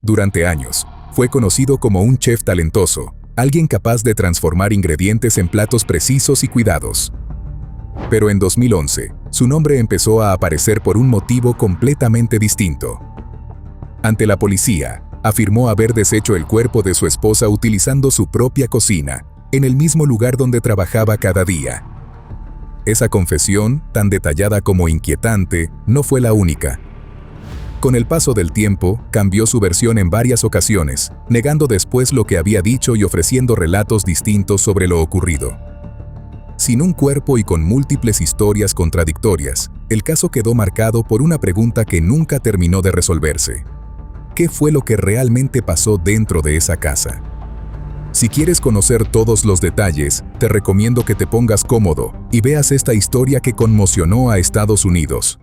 Durante años, fue conocido como un chef talentoso, alguien capaz de transformar ingredientes en platos precisos y cuidados. Pero en 2011, su nombre empezó a aparecer por un motivo completamente distinto. Ante la policía, afirmó haber deshecho el cuerpo de su esposa utilizando su propia cocina, en el mismo lugar donde trabajaba cada día. Esa confesión, tan detallada como inquietante, no fue la única. Con el paso del tiempo, cambió su versión en varias ocasiones, negando después lo que había dicho y ofreciendo relatos distintos sobre lo ocurrido. Sin un cuerpo y con múltiples historias contradictorias, el caso quedó marcado por una pregunta que nunca terminó de resolverse. ¿Qué fue lo que realmente pasó dentro de esa casa? Si quieres conocer todos los detalles, te recomiendo que te pongas cómodo y veas esta historia que conmocionó a Estados Unidos.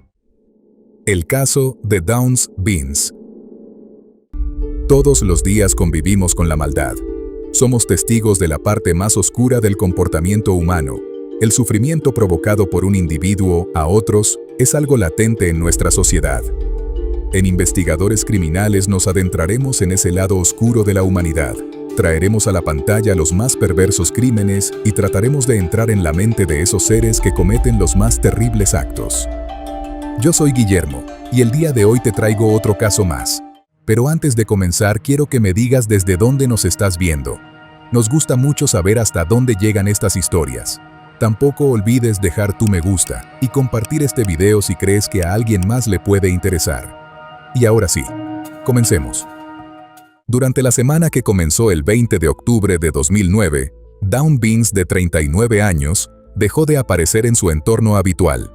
El caso de Dawn's Beans. Todos los días convivimos con la maldad. Somos testigos de la parte más oscura del comportamiento humano. El sufrimiento provocado por un individuo a otros es algo latente en nuestra sociedad. En Investigadores Criminales nos adentraremos en ese lado oscuro de la humanidad. Traeremos a la pantalla los más perversos crímenes y trataremos de entrar en la mente de esos seres que cometen los más terribles actos. Yo soy Guillermo, y el día de hoy te traigo otro caso más. Pero antes de comenzar, quiero que me digas desde dónde nos estás viendo. Nos gusta mucho saber hasta dónde llegan estas historias. Tampoco olvides dejar tu me gusta y compartir este video si crees que a alguien más le puede interesar. Y ahora sí, comencemos. Durante la semana que comenzó el 20 de octubre de 2009, Dawn Beans, de 39 años, dejó de aparecer en su entorno habitual.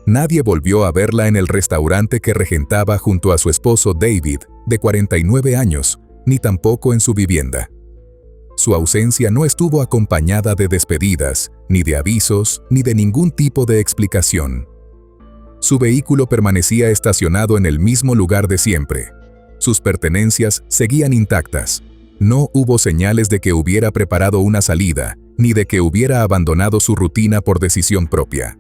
Nadie volvió a verla en el restaurante que regentaba junto a su esposo David, de 49 años, ni tampoco en su vivienda. Su ausencia no estuvo acompañada de despedidas, ni de avisos, ni de ningún tipo de explicación. Su vehículo permanecía estacionado en el mismo lugar de siempre. Sus pertenencias seguían intactas. No hubo señales de que hubiera preparado una salida, ni de que hubiera abandonado su rutina por decisión propia.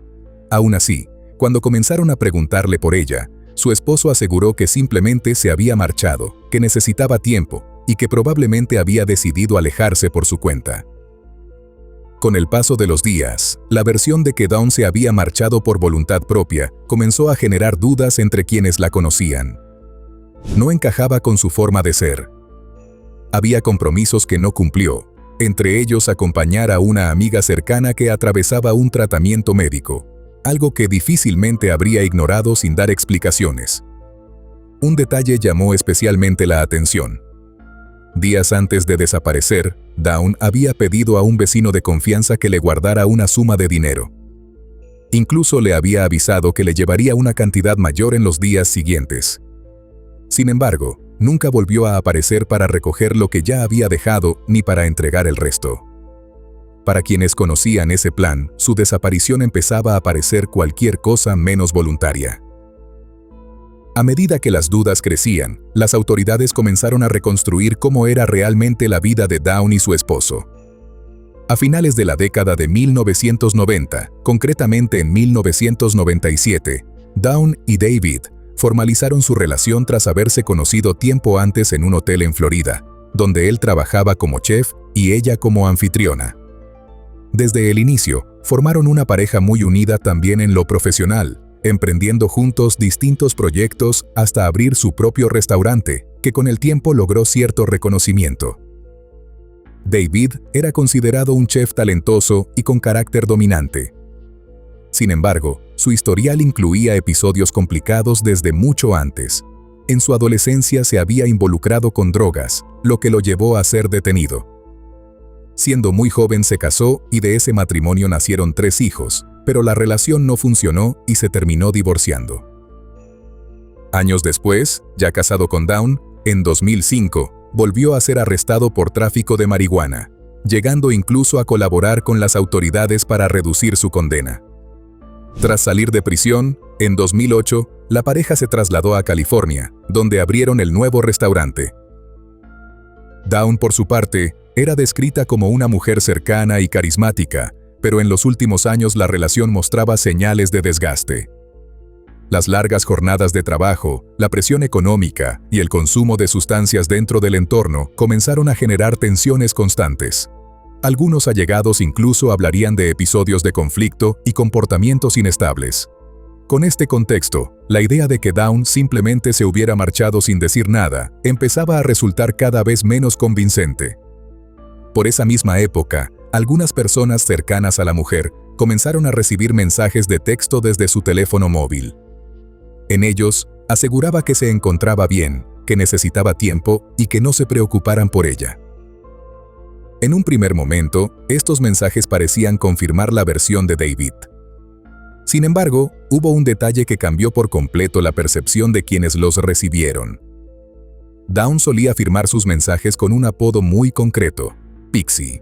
Aún así, cuando comenzaron a preguntarle por ella, su esposo aseguró que simplemente se había marchado, que necesitaba tiempo y que probablemente había decidido alejarse por su cuenta. Con el paso de los días, la versión de que Dawn se había marchado por voluntad propia comenzó a generar dudas entre quienes la conocían. No encajaba con su forma de ser. Había compromisos que no cumplió, entre ellos acompañar a una amiga cercana que atravesaba un tratamiento médico, algo que difícilmente habría ignorado sin dar explicaciones. Un detalle llamó especialmente la atención. Días antes de desaparecer, Dawn había pedido a un vecino de confianza que le guardara una suma de dinero. Incluso le había avisado que le llevaría una cantidad mayor en los días siguientes. Sin embargo, nunca volvió a aparecer para recoger lo que ya había dejado ni para entregar el resto. Para quienes conocían ese plan, su desaparición empezaba a parecer cualquier cosa menos voluntaria. A medida que las dudas crecían, las autoridades comenzaron a reconstruir cómo era realmente la vida de Dawn y su esposo. A finales de la década de 1990, concretamente en 1997, Dawn y David formalizaron su relación tras haberse conocido tiempo antes en un hotel en Florida, donde él trabajaba como chef y ella como anfitriona. Desde el inicio, formaron una pareja muy unida también en lo profesional, emprendiendo juntos distintos proyectos hasta abrir su propio restaurante, que con el tiempo logró cierto reconocimiento. David era considerado un chef talentoso y con carácter dominante. Sin embargo, su historial incluía episodios complicados desde mucho antes. En su adolescencia se había involucrado con drogas, lo que lo llevó a ser detenido. Siendo muy joven se casó y de ese matrimonio nacieron 3 hijos, pero la relación no funcionó y se terminó divorciando. Años después, ya casado con Dawn, en 2005, volvió a ser arrestado por tráfico de marihuana, llegando incluso a colaborar con las autoridades para reducir su condena. Tras salir de prisión, en 2008, la pareja se trasladó a California, donde abrieron el nuevo restaurante. Dawn, por su parte, era descrita como una mujer cercana y carismática, pero en los últimos años la relación mostraba señales de desgaste. Las largas jornadas de trabajo, la presión económica y el consumo de sustancias dentro del entorno comenzaron a generar tensiones constantes. Algunos allegados incluso hablarían de episodios de conflicto y comportamientos inestables. Con este contexto, la idea de que Dawn simplemente se hubiera marchado sin decir nada empezaba a resultar cada vez menos convincente. Por esa misma época, algunas personas cercanas a la mujer comenzaron a recibir mensajes de texto desde su teléfono móvil. En ellos, aseguraba que se encontraba bien, que necesitaba tiempo y que no se preocuparan por ella. En un primer momento, estos mensajes parecían confirmar la versión de David. Sin embargo, hubo un detalle que cambió por completo la percepción de quienes los recibieron. Dawn solía firmar sus mensajes con un apodo muy concreto, Pixie.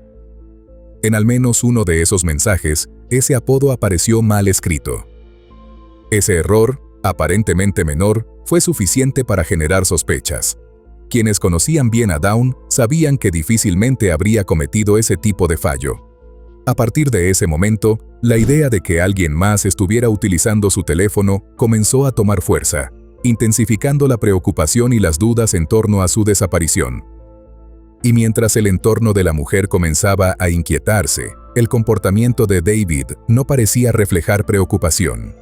En al menos uno de esos mensajes, ese apodo apareció mal escrito. Ese error, aparentemente menor, fue suficiente para generar sospechas. Quienes conocían bien a Dawn sabían que difícilmente habría cometido ese tipo de fallo. A partir de ese momento, la idea de que alguien más estuviera utilizando su teléfono comenzó a tomar fuerza, intensificando la preocupación y las dudas en torno a su desaparición. Y mientras el entorno de la mujer comenzaba a inquietarse, el comportamiento de David no parecía reflejar preocupación.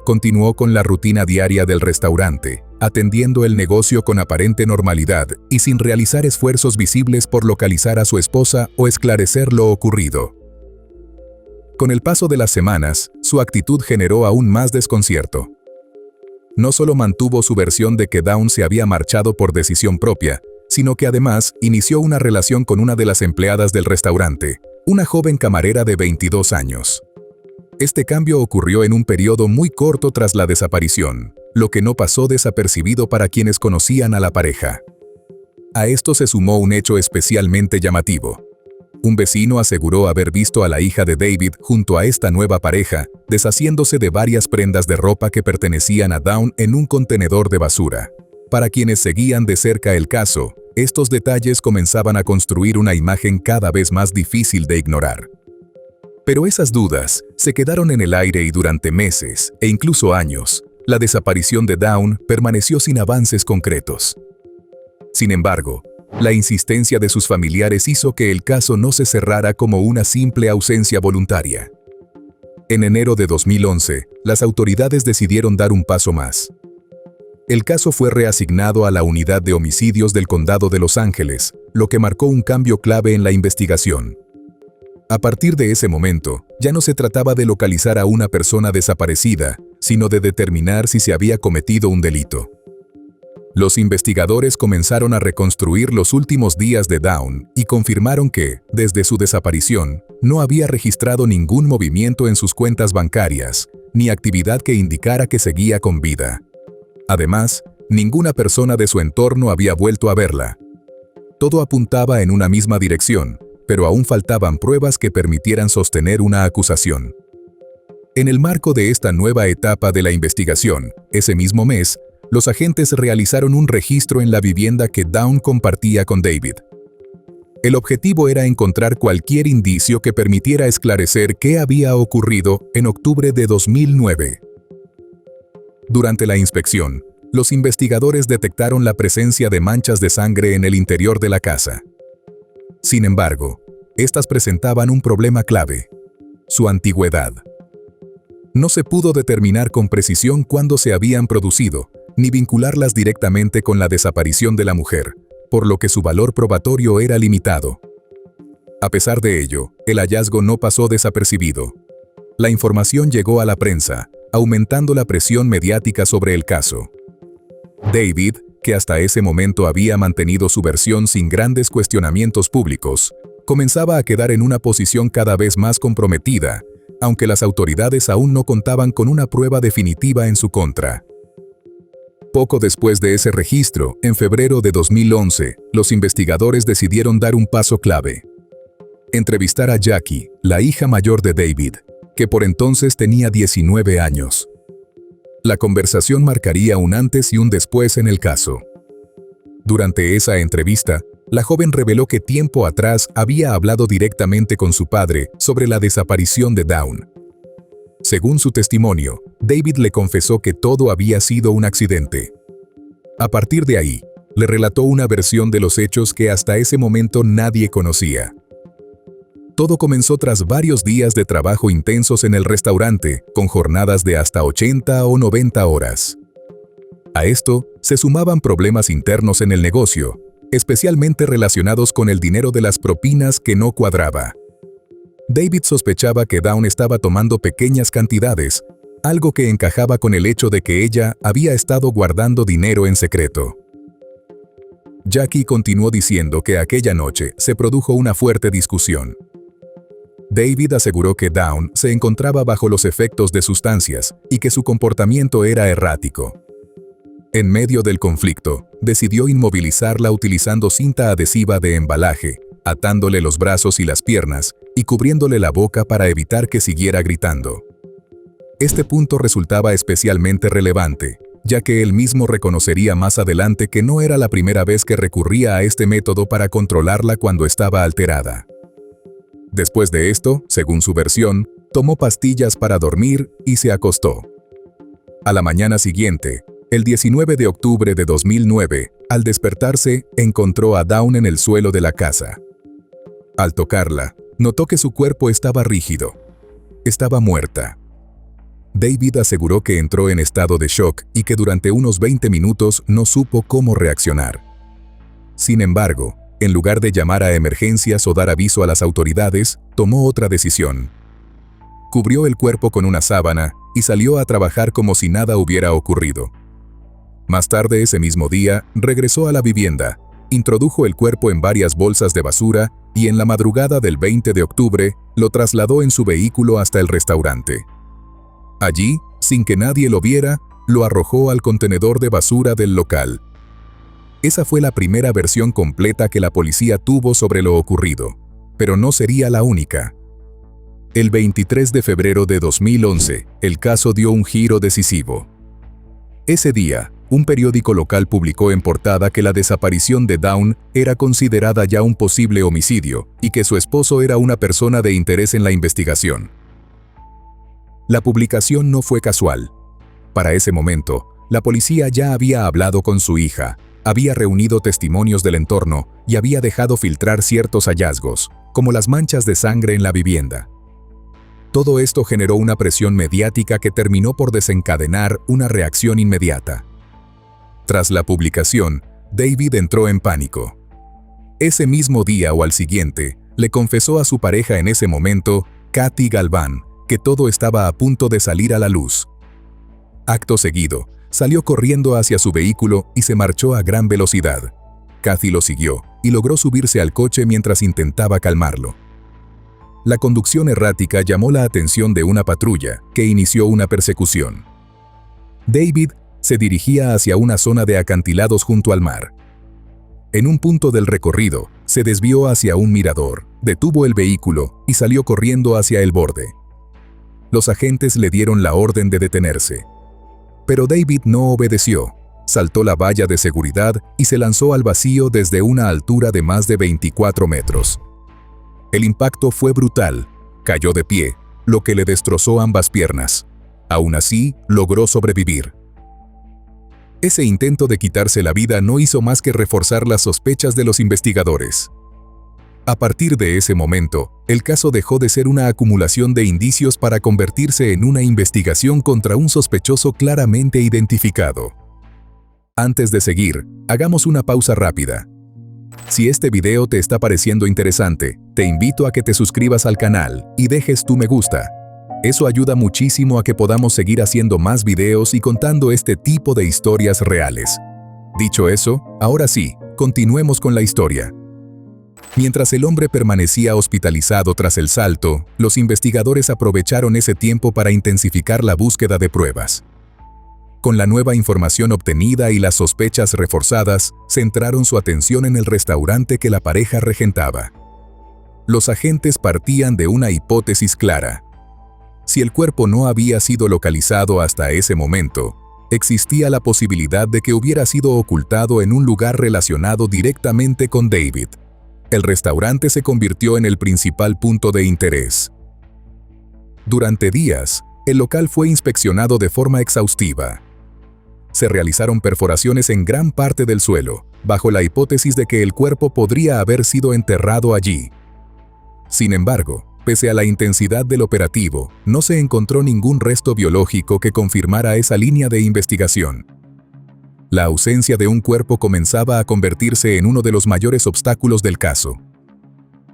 Continuó con la rutina diaria del restaurante, atendiendo el negocio con aparente normalidad y sin realizar esfuerzos visibles por localizar a su esposa o esclarecer lo ocurrido. Con el paso de las semanas, su actitud generó aún más desconcierto. No solo mantuvo su versión de que Dawn se había marchado por decisión propia, sino que además inició una relación con una de las empleadas del restaurante, una joven camarera de 22 años. Este cambio ocurrió en un periodo muy corto tras la desaparición, lo que no pasó desapercibido para quienes conocían a la pareja. A esto se sumó un hecho especialmente llamativo. Un vecino aseguró haber visto a la hija de David junto a esta nueva pareja, deshaciéndose de varias prendas de ropa que pertenecían a Dawn en un contenedor de basura. Para quienes seguían de cerca el caso, estos detalles comenzaban a construir una imagen cada vez más difícil de ignorar. Pero esas dudas se quedaron en el aire y durante meses, e incluso años, la desaparición de Dawn permaneció sin avances concretos. Sin embargo, la insistencia de sus familiares hizo que el caso no se cerrara como una simple ausencia voluntaria. En enero de 2011, las autoridades decidieron dar un paso más. El caso fue reasignado a la Unidad de Homicidios del Condado de Los Ángeles, lo que marcó un cambio clave en la investigación. A partir de ese momento, ya no se trataba de localizar a una persona desaparecida, sino de determinar si se había cometido un delito. Los investigadores comenzaron a reconstruir los últimos días de Dawn y confirmaron que, desde su desaparición, no había registrado ningún movimiento en sus cuentas bancarias, ni actividad que indicara que seguía con vida. Además, ninguna persona de su entorno había vuelto a verla. Todo apuntaba en una misma dirección, pero aún faltaban pruebas que permitieran sostener una acusación. En el marco de esta nueva etapa de la investigación, ese mismo mes, los agentes realizaron un registro en la vivienda que Dawn compartía con David. El objetivo era encontrar cualquier indicio que permitiera esclarecer qué había ocurrido en octubre de 2009. Durante la inspección, los investigadores detectaron la presencia de manchas de sangre en el interior de la casa. Sin embargo, estas presentaban un problema clave: su antigüedad. No se pudo determinar con precisión cuándo se habían producido, ni vincularlas directamente con la desaparición de la mujer, por lo que su valor probatorio era limitado. A pesar de ello, el hallazgo no pasó desapercibido. La información llegó a la prensa, aumentando la presión mediática sobre el caso. David, que hasta ese momento había mantenido su versión sin grandes cuestionamientos públicos, comenzaba a quedar en una posición cada vez más comprometida, aunque las autoridades aún no contaban con una prueba definitiva en su contra. Poco después de ese registro, en febrero de 2011, los investigadores decidieron dar un paso clave: entrevistar a Jackie, la hija mayor de David, que por entonces tenía 19 años. La conversación marcaría un antes y un después en el caso. Durante esa entrevista, la joven reveló que tiempo atrás había hablado directamente con su padre sobre la desaparición de Dawn. Según su testimonio, David le confesó que todo había sido un accidente. A partir de ahí, le relató una versión de los hechos que hasta ese momento nadie conocía. Todo comenzó tras varios días de trabajo intensos en el restaurante, con jornadas de hasta 80 o 90 horas. A esto se sumaban problemas internos en el negocio, especialmente relacionados con el dinero de las propinas que no cuadraba. David sospechaba que Dawn estaba tomando pequeñas cantidades, algo que encajaba con el hecho de que ella había estado guardando dinero en secreto. Jackie continuó diciendo que aquella noche se produjo una fuerte discusión. David aseguró que Dawn se encontraba bajo los efectos de sustancias y que su comportamiento era errático. En medio del conflicto, decidió inmovilizarla utilizando cinta adhesiva de embalaje, atándole los brazos y las piernas y cubriéndole la boca para evitar que siguiera gritando. Este punto resultaba especialmente relevante, ya que él mismo reconocería más adelante que no era la primera vez que recurría a este método para controlarla cuando estaba alterada. Después de esto, según su versión, tomó pastillas para dormir y se acostó. A la mañana siguiente, el 19 de octubre de 2009, al despertarse, encontró a Dawn en el suelo de la casa. Al tocarla, notó que su cuerpo estaba rígido. Estaba muerta. David aseguró que entró en estado de shock y que durante unos 20 minutos no supo cómo reaccionar. Sin embargo, en lugar de llamar a emergencias o dar aviso a las autoridades, tomó otra decisión. Cubrió el cuerpo con una sábana y salió a trabajar como si nada hubiera ocurrido. Más tarde ese mismo día, regresó a la vivienda, introdujo el cuerpo en varias bolsas de basura y en la madrugada del 20 de octubre lo trasladó en su vehículo hasta el restaurante. Allí, sin que nadie lo viera, lo arrojó al contenedor de basura del local. Esa fue la primera versión completa que la policía tuvo sobre lo ocurrido, pero no sería la única. El 23 de febrero de 2011, el caso dio un giro decisivo. Ese día, un periódico local publicó en portada que la desaparición de Dawn era considerada ya un posible homicidio y que su esposo era una persona de interés en la investigación. La publicación no fue casual. Para ese momento, la policía ya había hablado con su hija, había reunido testimonios del entorno y había dejado filtrar ciertos hallazgos, como las manchas de sangre en la vivienda. Todo esto generó una presión mediática que terminó por desencadenar una reacción inmediata. Tras la publicación, David entró en pánico. Ese mismo día o al siguiente, le confesó a su pareja en ese momento, Kathy Galván, que todo estaba a punto de salir a la luz. Acto seguido, salió corriendo hacia su vehículo y se marchó a gran velocidad. Kathy lo siguió y logró subirse al coche mientras intentaba calmarlo. La conducción errática llamó la atención de una patrulla, que inició una persecución. David se dirigía hacia una zona de acantilados junto al mar. En un punto del recorrido, se desvió hacia un mirador, detuvo el vehículo y salió corriendo hacia el borde. Los agentes le dieron la orden de detenerse. Pero David no obedeció, saltó la valla de seguridad y se lanzó al vacío desde una altura de más de 24 metros. El impacto fue brutal, cayó de pie, lo que le destrozó ambas piernas. Aún así, logró sobrevivir. Ese intento de quitarse la vida no hizo más que reforzar las sospechas de los investigadores. A partir de ese momento, el caso dejó de ser una acumulación de indicios para convertirse en una investigación contra un sospechoso claramente identificado. Antes de seguir, hagamos una pausa rápida. Si este video te está pareciendo interesante, te invito a que te suscribas al canal y dejes tu me gusta. Eso ayuda muchísimo a que podamos seguir haciendo más videos y contando este tipo de historias reales. Dicho eso, ahora sí, continuemos con la historia. Mientras el hombre permanecía hospitalizado tras el salto, los investigadores aprovecharon ese tiempo para intensificar la búsqueda de pruebas. Con la nueva información obtenida y las sospechas reforzadas, centraron su atención en el restaurante que la pareja regentaba. Los agentes partían de una hipótesis clara. Si el cuerpo no había sido localizado hasta ese momento, existía la posibilidad de que hubiera sido ocultado en un lugar relacionado directamente con David. El restaurante se convirtió en el principal punto de interés. Durante días, el local fue inspeccionado de forma exhaustiva. Se realizaron perforaciones en gran parte del suelo, bajo la hipótesis de que el cuerpo podría haber sido enterrado allí. Sin embargo, pese a la intensidad del operativo, no se encontró ningún resto biológico que confirmara esa línea de investigación. La ausencia de un cuerpo comenzaba a convertirse en uno de los mayores obstáculos del caso.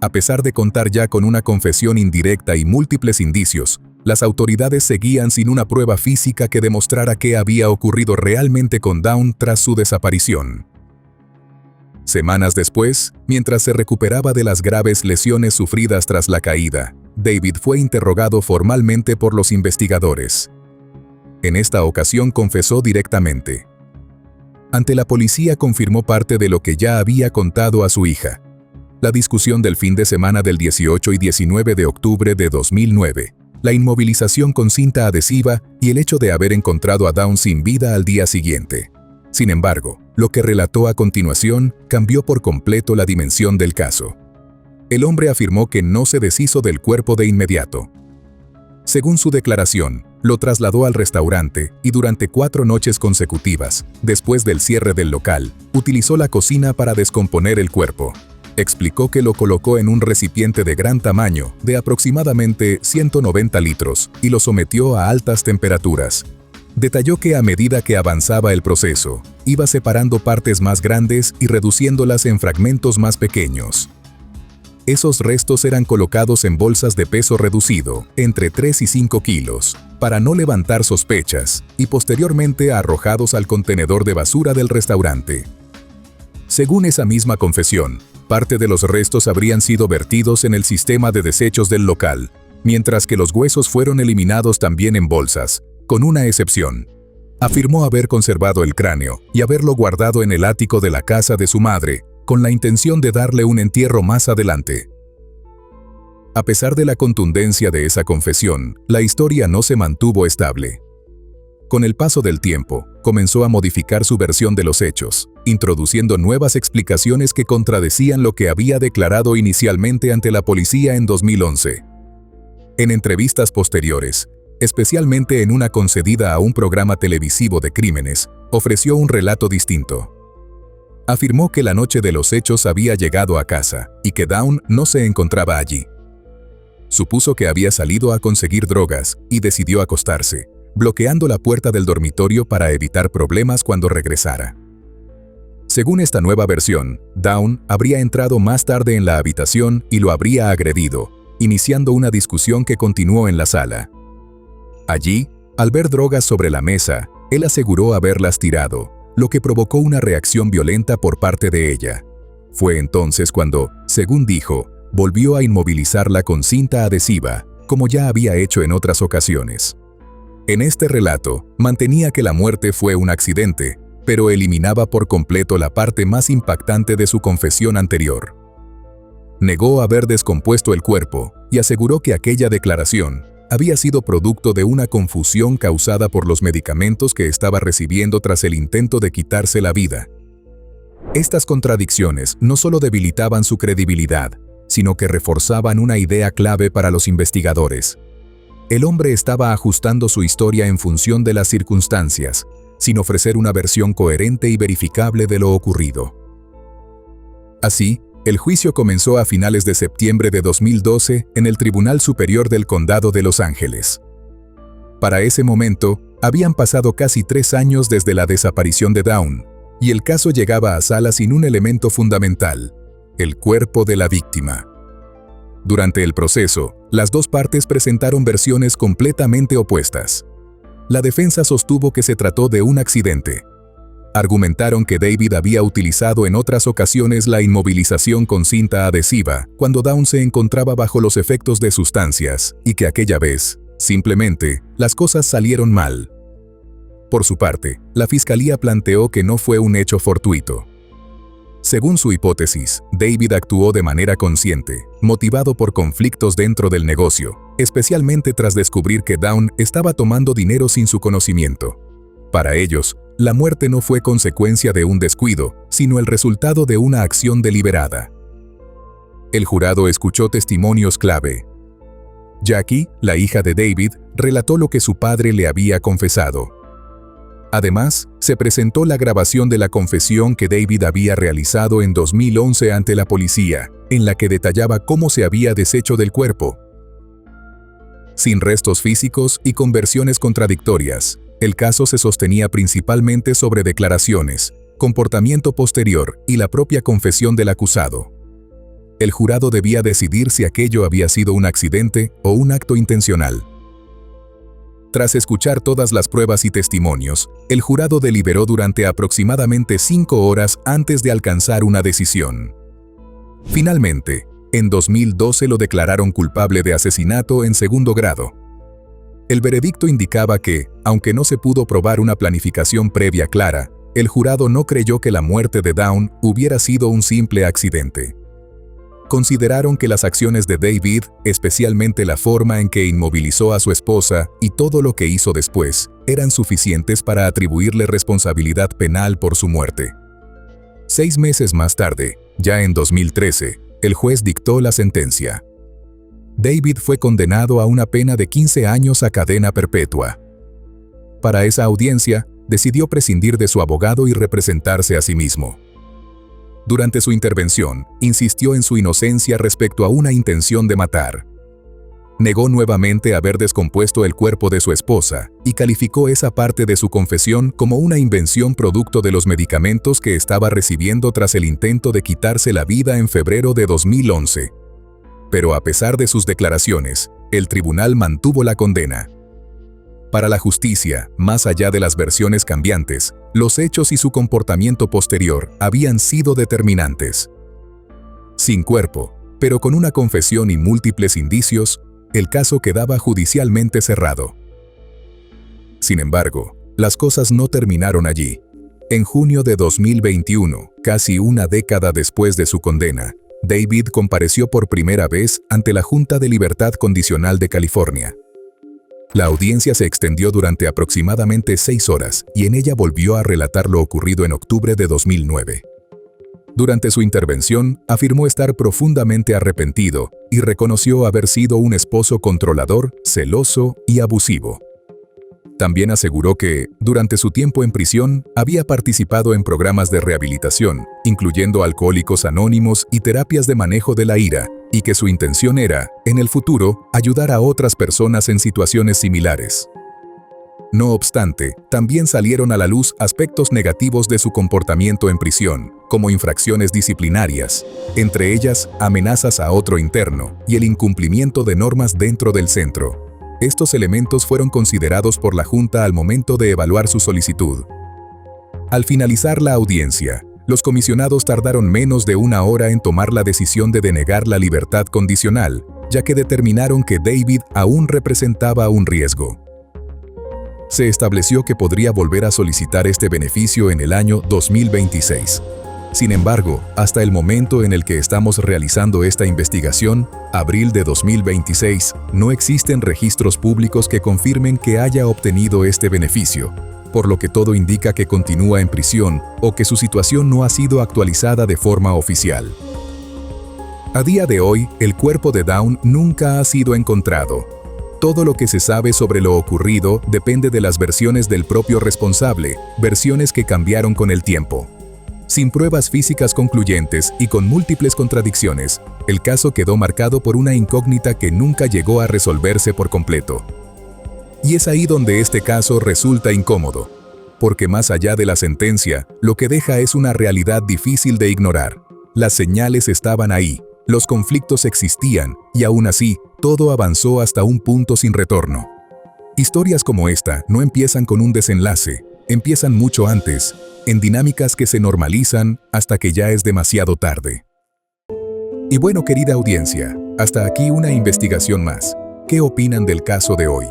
A pesar de contar ya con una confesión indirecta y múltiples indicios, las autoridades seguían sin una prueba física que demostrara qué había ocurrido realmente con Dawn tras su desaparición. Semanas después, mientras se recuperaba de las graves lesiones sufridas tras la caída, David fue interrogado formalmente por los investigadores. En esta ocasión confesó directamente. Ante la policía confirmó parte de lo que ya había contado a su hija. La discusión del fin de semana del 18 y 19 de octubre de 2009, la inmovilización con cinta adhesiva y el hecho de haber encontrado a Dawn sin vida al día siguiente. Sin embargo, lo que relató a continuación cambió por completo la dimensión del caso. El hombre afirmó que no se deshizo del cuerpo de inmediato. Según su declaración, lo trasladó al restaurante y durante 4 noches consecutivas, después del cierre del local, utilizó la cocina para descomponer el cuerpo. Explicó que lo colocó en un recipiente de gran tamaño, de aproximadamente 190 litros, y lo sometió a altas temperaturas. Detalló que a medida que avanzaba el proceso, iba separando partes más grandes y reduciéndolas en fragmentos más pequeños. Esos restos eran colocados en bolsas de peso reducido, entre 3 y 5 kilos, para no levantar sospechas, y posteriormente arrojados al contenedor de basura del restaurante. Según esa misma confesión, parte de los restos habrían sido vertidos en el sistema de desechos del local, mientras que los huesos fueron eliminados también en bolsas, con una excepción. Afirmó haber conservado el cráneo y haberlo guardado en el ático de la casa de su madre, con la intención de darle un entierro más adelante. A pesar de la contundencia de esa confesión, la historia no se mantuvo estable. Con el paso del tiempo, comenzó a modificar su versión de los hechos, introduciendo nuevas explicaciones que contradecían lo que había declarado inicialmente ante la policía en 2011. En entrevistas posteriores, especialmente en una concedida a un programa televisivo de crímenes, ofreció un relato distinto. Afirmó que la noche de los hechos había llegado a casa y que Dawn no se encontraba allí. Supuso que había salido a conseguir drogas y decidió acostarse, bloqueando la puerta del dormitorio para evitar problemas cuando regresara. Según esta nueva versión, Dawn habría entrado más tarde en la habitación y lo habría agredido, iniciando una discusión que continuó en la sala. Allí, al ver drogas sobre la mesa, él aseguró haberlas tirado, lo que provocó una reacción violenta por parte de ella. Fue entonces cuando, según dijo, volvió a inmovilizarla con cinta adhesiva, como ya había hecho en otras ocasiones. En este relato, mantenía que la muerte fue un accidente, pero eliminaba por completo la parte más impactante de su confesión anterior. Negó haber descompuesto el cuerpo y aseguró que aquella declaración había sido producto de una confusión causada por los medicamentos que estaba recibiendo tras el intento de quitarse la vida. Estas contradicciones no solo debilitaban su credibilidad, sino que reforzaban una idea clave para los investigadores. El hombre estaba ajustando su historia en función de las circunstancias, sin ofrecer una versión coherente y verificable de lo ocurrido. Así, el juicio comenzó a finales de septiembre de 2012 en el Tribunal Superior del Condado de Los Ángeles. Para ese momento, habían pasado casi 3 años desde la desaparición de Dawn, y el caso llegaba a sala sin un elemento fundamental: el cuerpo de la víctima. Durante el proceso, las dos partes presentaron versiones completamente opuestas. La defensa sostuvo que se trató de un accidente. Argumentaron que David había utilizado en otras ocasiones la inmovilización con cinta adhesiva cuando Dawn se encontraba bajo los efectos de sustancias y que aquella vez, simplemente, las cosas salieron mal. Por su parte, la fiscalía planteó que no fue un hecho fortuito. Según su hipótesis, David actuó de manera consciente, motivado por conflictos dentro del negocio, especialmente tras descubrir que Dawn estaba tomando dinero sin su conocimiento. Para ellos, la muerte no fue consecuencia de un descuido, sino el resultado de una acción deliberada. El jurado escuchó testimonios clave. Jackie, la hija de David, relató lo que su padre le había confesado. Además, se presentó la grabación de la confesión que David había realizado en 2011 ante la policía, en la que detallaba cómo se había deshecho del cuerpo. Sin restos físicos y con versiones contradictorias, el caso se sostenía principalmente sobre declaraciones, comportamiento posterior y la propia confesión del acusado. El jurado debía decidir si aquello había sido un accidente o un acto intencional. Tras escuchar todas las pruebas y testimonios, el jurado deliberó durante aproximadamente 5 horas antes de alcanzar una decisión. Finalmente, en 2012 lo declararon culpable de asesinato en segundo grado. El veredicto indicaba que, aunque no se pudo probar una planificación previa clara, el jurado no creyó que la muerte de Dawn hubiera sido un simple accidente. Consideraron que las acciones de David, especialmente la forma en que inmovilizó a su esposa y todo lo que hizo después, eran suficientes para atribuirle responsabilidad penal por su muerte. 6 meses más tarde, ya en 2013, el juez dictó la sentencia. David fue condenado a una pena de 15 años a cadena perpetua. Para esa audiencia, decidió prescindir de su abogado y representarse a sí mismo. Durante su intervención, insistió en su inocencia respecto a una intención de matar. Negó nuevamente haber descompuesto el cuerpo de su esposa y calificó esa parte de su confesión como una invención producto de los medicamentos que estaba recibiendo tras el intento de quitarse la vida en febrero de 2011. Pero a pesar de sus declaraciones, el tribunal mantuvo la condena. Para la justicia, más allá de las versiones cambiantes, los hechos y su comportamiento posterior habían sido determinantes. Sin cuerpo, pero con una confesión y múltiples indicios, el caso quedaba judicialmente cerrado. Sin embargo, las cosas no terminaron allí. En junio de 2021, casi una década después de su condena, David compareció por primera vez ante la Junta de Libertad Condicional de California. La audiencia se extendió durante aproximadamente 6 horas y en ella volvió a relatar lo ocurrido en octubre de 2009. Durante su intervención, afirmó estar profundamente arrepentido y reconoció haber sido un esposo controlador, celoso y abusivo. También aseguró que, durante su tiempo en prisión, había participado en programas de rehabilitación, incluyendo Alcohólicos Anónimos y terapias de manejo de la ira, y que su intención era, en el futuro, ayudar a otras personas en situaciones similares. No obstante, también salieron a la luz aspectos negativos de su comportamiento en prisión, como infracciones disciplinarias, entre ellas amenazas a otro interno y el incumplimiento de normas dentro del centro. Estos elementos fueron considerados por la Junta al momento de evaluar su solicitud. Al finalizar la audiencia, los comisionados tardaron menos de 1 hora en tomar la decisión de denegar la libertad condicional, ya que determinaron que David aún representaba un riesgo. Se estableció que podría volver a solicitar este beneficio en el año 2026. Sin embargo, hasta el momento en el que estamos realizando esta investigación, abril de 2026, no existen registros públicos que confirmen que haya obtenido este beneficio, por lo que todo indica que continúa en prisión o que su situación no ha sido actualizada de forma oficial. A día de hoy, el cuerpo de Dawn nunca ha sido encontrado. Todo lo que se sabe sobre lo ocurrido depende de las versiones del propio responsable, versiones que cambiaron con el tiempo. Sin pruebas físicas concluyentes y con múltiples contradicciones, el caso quedó marcado por una incógnita que nunca llegó a resolverse por completo. Y es ahí donde este caso resulta incómodo, porque más allá de la sentencia, lo que deja es una realidad difícil de ignorar. Las señales estaban ahí, los conflictos existían, y aún así, todo avanzó hasta un punto sin retorno. Historias como esta no empiezan con un desenlace, empiezan mucho antes, en dinámicas que se normalizan hasta que ya es demasiado tarde. Y bueno, querida audiencia, hasta aquí una investigación más. ¿Qué opinan del caso de hoy?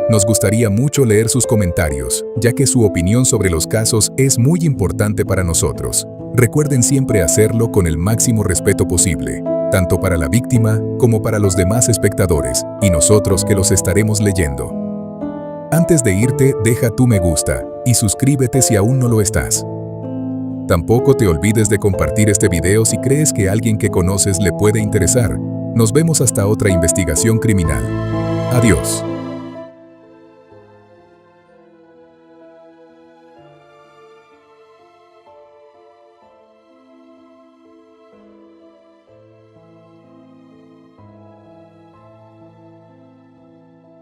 Nos gustaría mucho leer sus comentarios, ya que su opinión sobre los casos es muy importante para nosotros. Recuerden siempre hacerlo con el máximo respeto posible, tanto para la víctima como para los demás espectadores, y nosotros que los estaremos leyendo. Antes de irte, deja tu me gusta y suscríbete si aún no lo estás. Tampoco te olvides de compartir este video si crees que a alguien que conoces le puede interesar. Nos vemos hasta otra investigación criminal. Adiós.